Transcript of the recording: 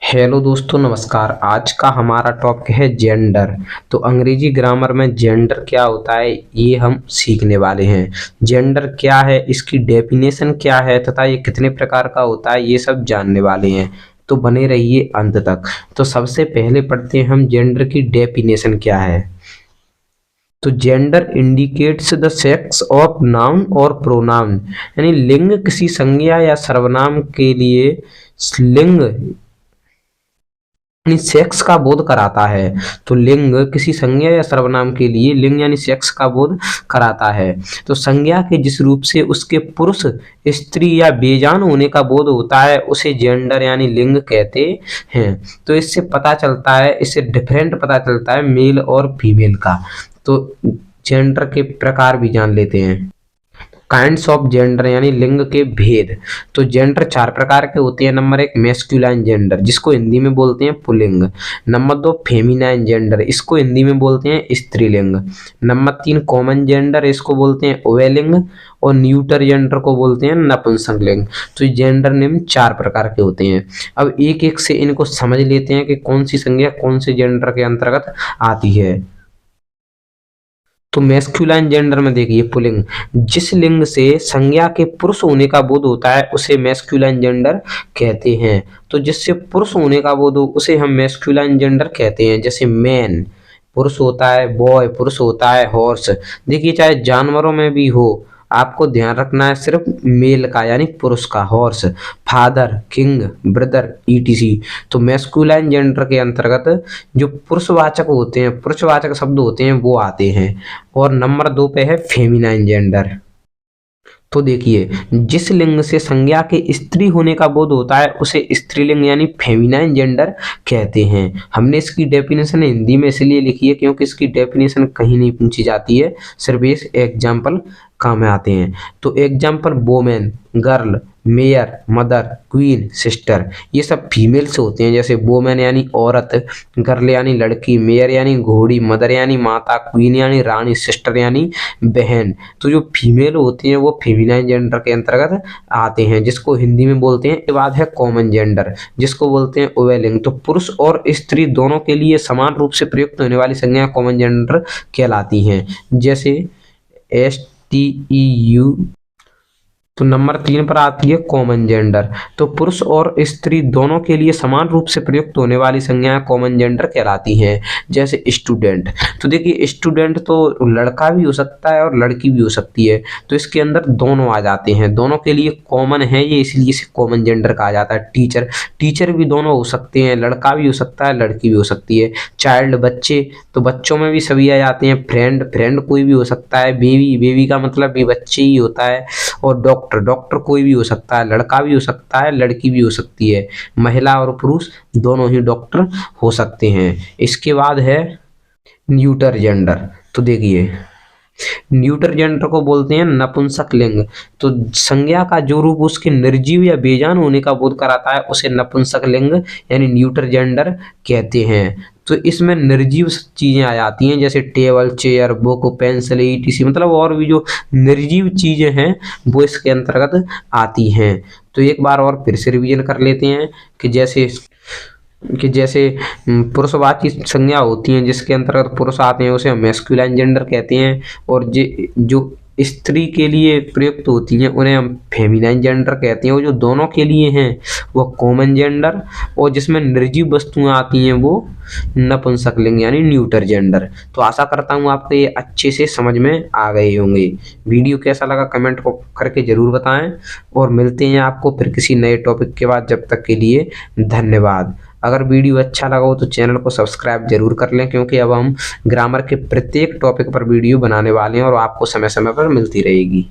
Hello दोस्तों, नमस्कार। आज का हमारा टॉपिक है जेंडर। तो अंग्रेजी ग्रामर में जेंडर क्या होता है ये हम सीखने वाले हैं। जेंडर क्या है, इसकी डेफिनेशन क्या है तथा ये कितने प्रकार का होता है ये सब जानने वाले हैं, तो बने रहिए अंत तक। तो सबसे पहले पढ़ते हैं हम जेंडर की डेफिनेशन क्या है। तो gender indicates the sex of noun और प्रोनाउन, यानी लिंग किसी संज्ञा या सर्वनाम के लिए लिंग यानी सेक्स का बोध कराता है। तो लिंग किसी संज्ञा या सर्वनाम के लिए लिंग यानी सेक्स का बोध कराता है। तो संज्ञा के जिस रूप से उसके पुरुष, स्त्री या बेजान होने का बोध होता है उसे जेंडर यानी लिंग कहते हैं। तो इससे पता चलता है, इससे डिफरेंट पता चलता है मेल और फीमेल का। तो जेंडर के प्रकार भी जान लेते हैं। काइंड्स ऑफ जेंडर यानी लिंग के भेद। तो जेंडर चार प्रकार के होते हैं। नंबर 1 मैस्कुलाइन जेंडर, जिसको हिंदी में बोलते हैं पुल्लिंग। नंबर 2 फेमिनाइन जेंडर, इसको हिंदी में बोलते हैं स्त्रीलिंग। नंबर 3 कॉमन जेंडर, इसको बोलते हैं उभयलिंग। और न्यूटर जेंडर को बोलते हैं नपुंसकलिंग। तो जेंडर निम्न चार प्रकार के होते हैं। अब एक एक से इनको समझ लेते हैं कि कौन सी संज्ञा कौन से जेंडर के अंतर्गत आती है। तो मैस्कुलाइन जेंडर में देखिए पुल्लिंग, जिस लिंग से संज्ञा के पुरुष होने का बोध होता है उसे मैस्कुलाइन जेंडर कहते हैं। तो जिससे पुरुष होने का बोध हो उसे हम मैस्कुलाइन जेंडर कहते हैं। जैसे मैन पुरुष होता है, बॉय पुरुष होता है, हॉर्स। देखिए चाहे जानवरों में भी हो, आपको ध्यान रखना है सिर्फ मेल का यानी पुरुष का। Horse, father, king, brother etc. तो मैस्कुलाइन जेंडर के अंतर्गत जो पुरुषवाचक होते हैं, पुरुषवाचक शब्द होते हैं वो आते हैं। और नंबर 2 पे है फेमिनाइन जेंडर। तो देखिए जिस लिंग से संज्ञा के स्त्री होने का बोध होता है उसे स्त्रीलिंग यानी फेमिनाइन जेंडर कहते हैं। हमने इसकी डेफिनेशन हिंदी में इसलिए लिखी है क्योंकि इसकी डेफिनेशन कहीं नहीं पूछी जाती है, सिर्फ इस एग्जाम्पल काम में आते हैं। तो example women, girl, mayor, mother, queen, sister, ये सब फीमेल से होते हैं। जैसे वोमेन यानी औरत, गर्ल यानी लड़की, मेयर यानी घोड़ी, मदर यानी माता, क्वीन यानी रानी, सिस्टर यानी बहन। तो जो फीमेल होती हैं वो फेमिनाइन जेंडर के अंतर्गत आते हैं, जिसको हिंदी में बोलते हैं। इसके बाद है कॉमन जेंडर, जिसको बोलते हैं उभयलिंग। तो पुरुष और स्त्री दोनों के लिए समान रूप से प्रयुक्त होने वाली संज्ञा कॉमन जेंडर कहलाती हैं। जैसे STEU। तो नंबर 3 पर आती है कॉमन जेंडर। तो पुरुष और स्त्री दोनों के लिए समान रूप से प्रयुक्त होने वाली संज्ञाएं कॉमन जेंडर कहलाती हैं। जैसे स्टूडेंट। तो देखिए स्टूडेंट तो लड़का भी हो सकता है और लड़की भी हो सकती है, तो इसके अंदर दोनों आ जाते हैं, दोनों के लिए कॉमन है ये, इसलिए इसे कॉमन जेंडर कहा जाता है। टीचर, टीचर भी दोनों हो सकते हैं, लड़का भी हो सकता है, लड़की भी हो सकती है। चाइल्ड, बच्चे, तो बच्चों में भी सभी आ जाते हैं। फ्रेंड, फ्रेंड कोई भी हो सकता है। बेबी, बेबी का मतलब भी बच्चे ही होता है। और डॉक्टर, डॉक्टर कोई भी हो सकता है, लड़का भी हो सकता है, लड़की भी हो सकती है। महिला और पुरुष दोनों ही डॉक्टर हो सकते हैं। इसके बाद है न्यूटर जेंडर। तो देखिए न्यूटर जेंडर को बोलते हैं नपुंसक लिंग। तो संज्ञा का जो रूप उसके निर्जीव या बेजान होने का बोध कराता है उसे नपुंसक लिंग यानी न्यूटर जेंडर कहते हैं। तो इसमें निर्जीव चीजें आ जाती हैं, जैसे table, chair, book, pencil etc, मतलब और भी जो निर्जीव चीजें हैं वो इसके अंतर्गत आती हैं। तो एक बार और फिर से रिवीजन कर लेते हैं कि जैसे पुरुषवाची संज्ञा होती हैं जिसके अंतर्गत पुरुष आते हैं उसे हम मैस्कुलाइन जेंडर कहते हैं। और जो स्त्री के लिए प्रयुक्त होती हैं उन्हें हम फेमिनाइन जेंडर कहते हैं। और जो दोनों के लिए हैं वो कॉमन जेंडर। और जिसमें निर्जीव वस्तुएं आती हैं वो नपुंसक लिंग यानी न्यूटर जेंडर। तो आशा करता हूँ आपको ये अच्छे से समझ में आ गए होंगे। वीडियो कैसा लगा कमेंट को करके जरूर बताएं, और मिलते हैं आपको फिर किसी नए टॉपिक के बाद। जब तक के लिए धन्यवाद। अगर वीडियो अच्छा लगा हो तो चैनल को सब्सक्राइब जरूर कर लें, क्योंकि अब हम ग्रामर के प्रत्येक टॉपिक पर वीडियो बनाने वाले हैं और आपको समय समय पर मिलती रहेगी।